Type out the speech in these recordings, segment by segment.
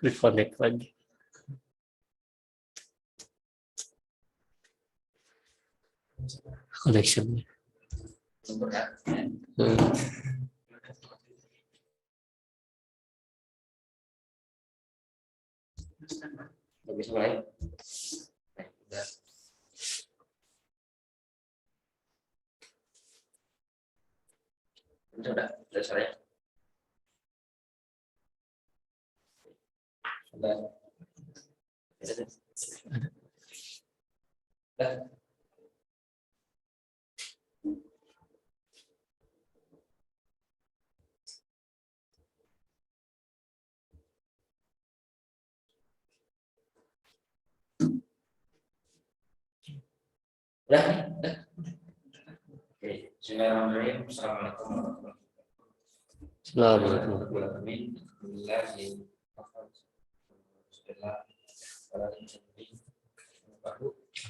Reconnect lagi. Connection-nya. Bisa mulai. Sudah selesai. Sudah. Sudah. Oke, bismillahirrahmanirrahim. Assalamualaikum warahmatullahi wabarakatuh.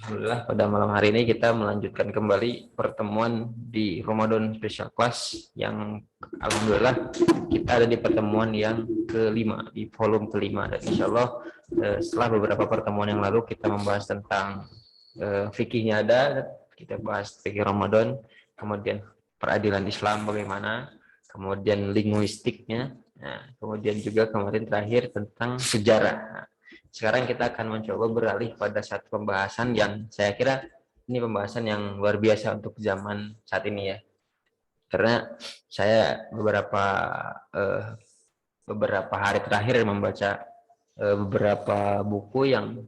Alhamdulillah pada malam hari ini kita melanjutkan kembali pertemuan di Ramadan Special Class yang alhamdulillah kita ada di pertemuan yang kelima, di volume kelima, dan insya Allah setelah beberapa pertemuan yang lalu kita membahas tentang fikihnya ada, kita bahas fikih Ramadan, kemudian peradilan Islam bagaimana, kemudian linguistiknya, nah, kemudian juga kemarin terakhir tentang sejarah. Nah, sekarang kita akan mencoba beralih pada satu pembahasan yang saya kira ini pembahasan yang luar biasa untuk zaman saat ini ya, karena saya beberapa hari terakhir membaca beberapa buku yang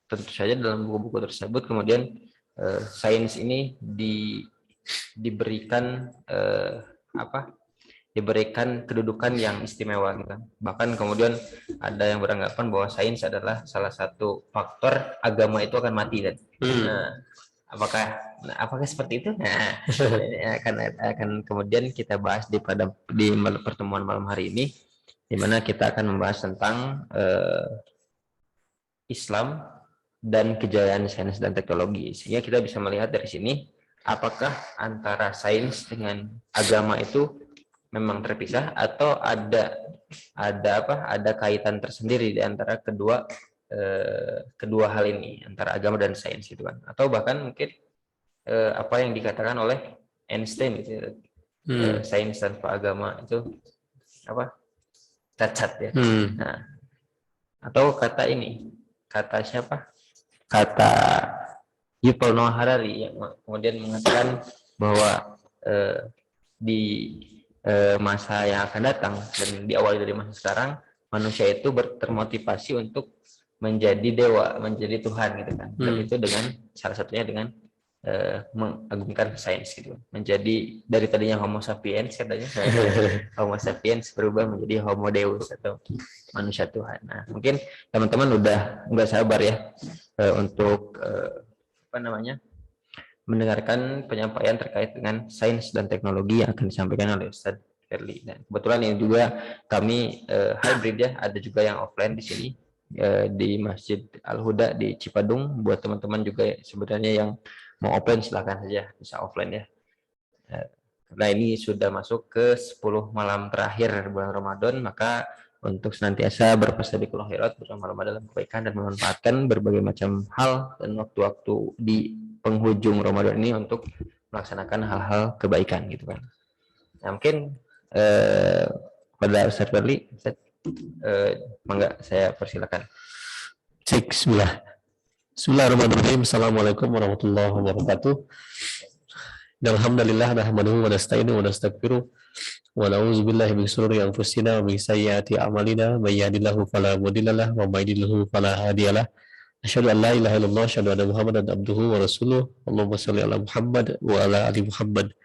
tentu saja dalam buku-buku tersebut kemudian sains ini diberikan diberikan kedudukan yang istimewa gitu. Bahkan kemudian ada yang beranggapan bahwa sains adalah salah satu faktor agama itu akan mati dan apakah seperti itu? Nah, akan kemudian kita bahas di pertemuan malam hari ini, di mana kita akan membahas tentang Islam dan kejayaan sains dan teknologi, sehingga kita bisa melihat dari sini apakah antara sains dengan agama itu memang terpisah atau ada kaitan tersendiri di antara kedua hal ini, antara agama dan sains gitu kan, atau bahkan mungkin apa yang dikatakan oleh Einstein gitu, sains tanpa agama itu cacat ya. Nah, atau kata siapa? Kata Yuval Noah Harari yang kemudian mengatakan bahwa di masa yang akan datang dan diawali dari masa sekarang, manusia itu termotivasi untuk menjadi dewa, menjadi Tuhan gitu kan. Dan itu dengan salah satunya dengan mengagungkan sains gitu. Menjadi dari tadinya Homo sapiens katanya, Homo sapiens berubah menjadi Homo Deus atau manusia Tuhan. Nah, mungkin teman-teman udah nggak sabar ya untuk mendengarkan penyampaian terkait dengan sains dan teknologi yang akan disampaikan oleh Ustaz Ferli. Dan kebetulan ini juga kami hybrid ya, ada juga yang offline di sini di Masjid Al-Huda di Cipadung. Buat teman-teman juga sebenarnya yang mau offline silahkan saja bisa offline ya. Karena ini sudah masuk ke 10 malam terakhir bulan Ramadan, maka untuk senantiasa berpastabiqul khairat, bersama-sama dalam kebaikan dan memanfaatkan berbagai macam hal dan waktu-waktu di penghujung Ramadan ini untuk melaksanakan hal-hal kebaikan gitu kan. Nah, mungkin pada Ustaz Ferli, mangga saya persilakan. Bismillahirrahmanirrahim. Assalamualaikum warahmatullahi wabarakatuh. Alhamdulillah nahmaduhu wa nasta'inuhu wa nastaghfiruh wa na'udzu billahi min shururi anfusina wa min sayyiati a'malina may yahdihillahu fala mudhillalah wa may yudhlil fala hadiyalah. Asyhadu an la ilaha illallah, asyhadu anna Muhammadan abduhu wa rasuluh. Allahumma shalli ala Muhammad wa ala ali Muhammad.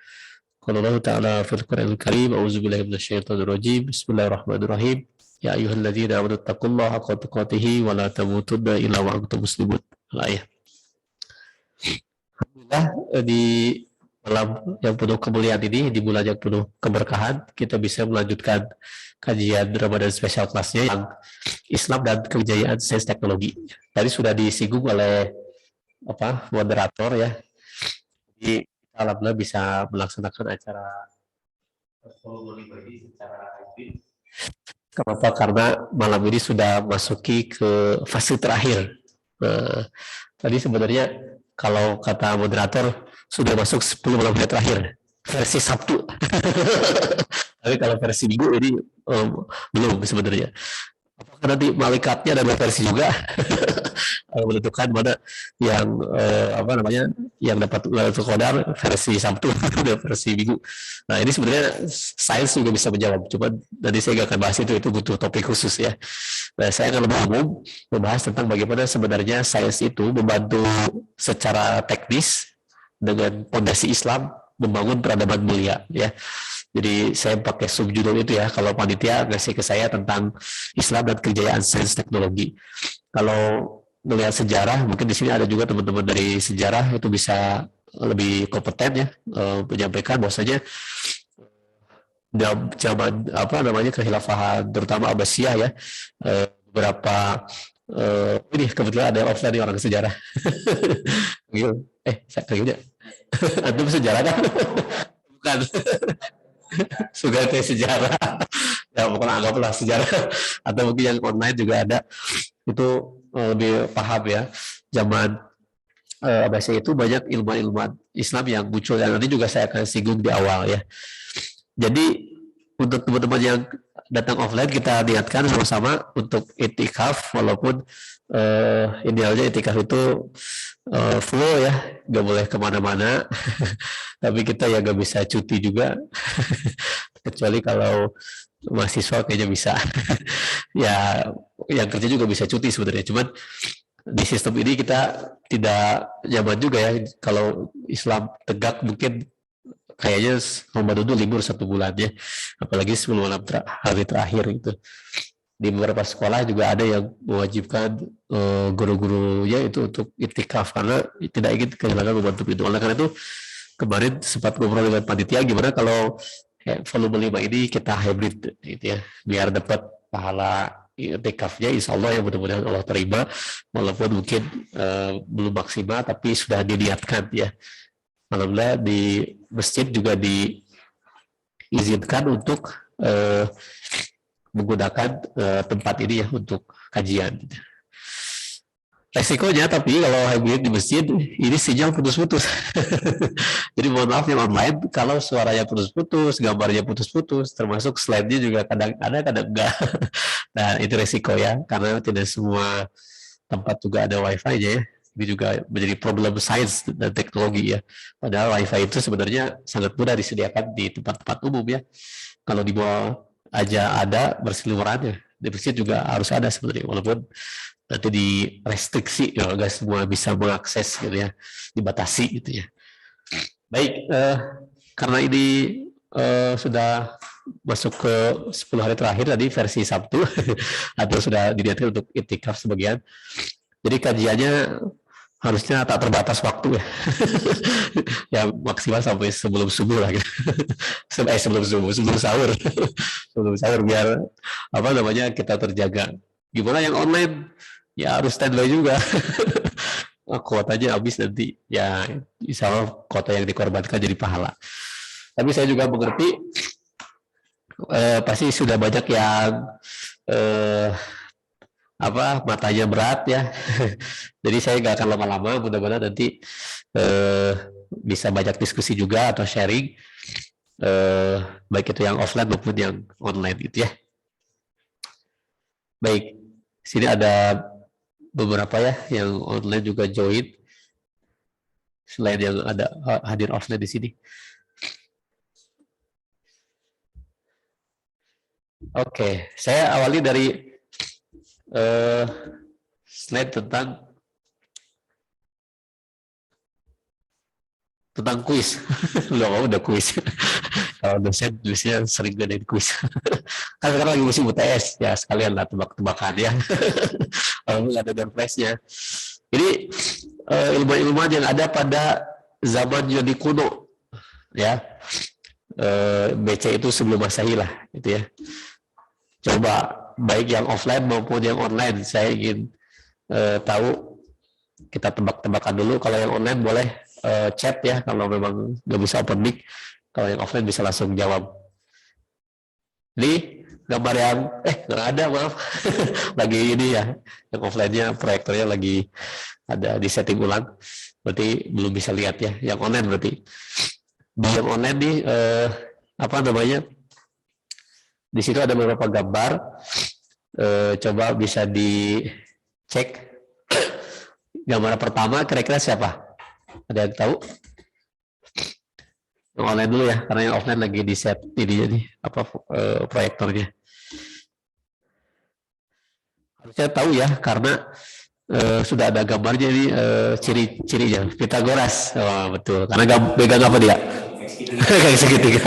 Qala Allah ta'ala fil Qur'anil Karim, a'udzu billahi minasyaitonir rajim. Bismillahirrahmanirrahim. Ya ayyuhalladzina amanu taqullaha haqqa tuqatih wa la tamutunna illa wa antum muslimun. Alhamdulillah di malam yang penuh kemuliaan ini, di bulan yang penuh keberkahan, kita bisa melanjutkan kajian Ramadan Special Class-nya yang Islam dan kejayaan sains teknologi. Tadi sudah disinggung oleh moderator ya. Jadi alhamdulillah bisa melaksanakan acara volume 5 ini secara hybrid. Kenapa? Karena malam ini sudah masuki ke fase terakhir. Nah, tadi sebenarnya kalau kata moderator sudah masuk 10 malam hari terakhir versi Sabtu. Tapi kalau versi Minggu ini belum sebenarnya. Apakah nanti malaikatnya ada dua versi juga menentukan mana yang apa namanya yang dapat Lailatul Qadar versi Sabtu dan versi Minggu. Nah ini sebenarnya sains juga bisa menjawab. Cuma nanti saya nggak akan bahas itu butuh topik khusus ya. Nah saya akan lebih umum membahas tentang bagaimana sebenarnya sains itu membantu secara teknis dengan fondasi Islam membangun peradaban mulia ya. Jadi saya pakai subjudul itu ya, kalau panitia ngasih ke saya tentang Islam dan kejayaan sains teknologi. Kalau melihat sejarah, mungkin di sini ada juga teman-teman dari sejarah itu bisa lebih kompeten ya menyampaikan bahwasanya dalam zaman apa namanya kekhilafahan terutama Abbasiyah ya beberapa ini kebetulan ada yang offline nih orang sejarah. Saya kayaknya antum sejarah kan? Bukan. Sudah tes sejarah ya pokoknya anggaplah sejarah atau mungkin yang online juga ada itu lebih paham ya zaman Abbasiyah itu banyak ilmuwan Islam yang muncul yang nanti juga saya akan singgung di awal ya. Jadi untuk teman-teman yang datang offline kita niatkan sama-sama untuk itikaf walaupun idealnya itikaf itu full ya, nggak boleh kemana-mana. Tapi kita ya nggak bisa cuti juga, kecuali kalau mahasiswa kayaknya bisa. Ya, yang kerja juga bisa cuti sebenarnya. Cuman di sistem ini kita tidak nyaman juga ya. Kalau Islam tegak mungkin kayaknya Ramadan itu libur 1 bulan ya. Apalagi sebelum hari terakhir itu. Di beberapa sekolah juga ada yang mewajibkan guru-gurunya itu untuk itikaf karena tidak ingin kehilangan momentum itu. Oleh karena itu kemarin sempat ngobrol dengan panitia gimana kalau volume 5 ini kita hybrid gitu ya, biar dapat pahala itikafnya insya Allah yang mudah-mudahan Allah terima walaupun mungkin belum maksimal tapi sudah diniatkan ya. Alhamdulillah di masjid juga diizinkan untuk menggunakan tempat ini ya untuk kajian. Resikonya tapi kalau hybrid di masjid ini sinyal putus-putus. Jadi mohon maaf yang online kalau suaranya putus-putus, gambarnya putus-putus, termasuk slide-nya juga kadang ada kadang enggak. Nah itu resiko ya karena tidak semua tempat juga ada wifi-nya ya. Ini juga menjadi problem sains dan teknologi ya. Padahal wifi itu sebenarnya sangat mudah disediakan di tempat-tempat umum ya. Kalau di mall aja ada berseliweran ya. Di masjid juga harus ada sebenarnya walaupun nanti direstriksi ya nggak semua bisa mengakses gitu ya, dibatasi gitu ya. Baik, karena ini sudah masuk ke 10 hari terakhir tadi versi Sabtu atau sudah diniatkan untuk itikaf sebagian. Jadi kajiannya harusnya tak terbatas waktu ya. Ya maksimal sampai sebelum subuh lah gitu. Sebelum subuh, sebelum sahur. Sebelum sahur biar apa namanya kita terjaga. Gimana yang online? Ya harus standby juga. Kuotanya habis nanti ya insya Allah kuota yang dikorbankan jadi pahala. Tapi saya juga mengerti pasti sudah banyak yang matanya berat ya. Jadi saya nggak akan lama-lama, mudah-mudahan nanti bisa banyak diskusi juga atau sharing baik itu yang offline maupun yang online gitu ya. Baik, sini ada beberapa ya yang online juga join selain yang ada hadir offline di sini. Oke, saya awali dari slide tentang kuis. Udah kuis. Kalau dosen biasanya sering ngadain kuis. Kan sekarang lagi musim UTS ya sekalian lah tebak-tebakan ya. Kalau nggak ada door prize-nya. Jadi ilmu-ilmuwan yang ada pada zaman Yunani kuno ya. BC itu sebelum Masehi lah gitu ya. Coba baik yang offline maupun yang online saya ingin tahu, kita tebak-tebakan dulu. Kalau yang online boleh chat ya kalau memang nggak bisa open mic. Kalau yang offline bisa langsung jawab. Jadi gambar yang nggak ada, maaf. Lagi ini ya, yang offline-nya proyektornya lagi ada di setting ulang, berarti belum bisa lihat ya. Yang online berarti di yang online nih apa namanya, di situ ada beberapa gambar, coba bisa dicek. Gambar pertama kira-kira siapa? Ada yang tahu? Yang online dulu ya, karena yang offline lagi di set ini nih, apa proyektornya. Harusnya tahu ya, karena sudah ada gambarnya ini, ciri-cirinya. Pitagoras, betul. Karena pegang apa dia? Kayak segitiga.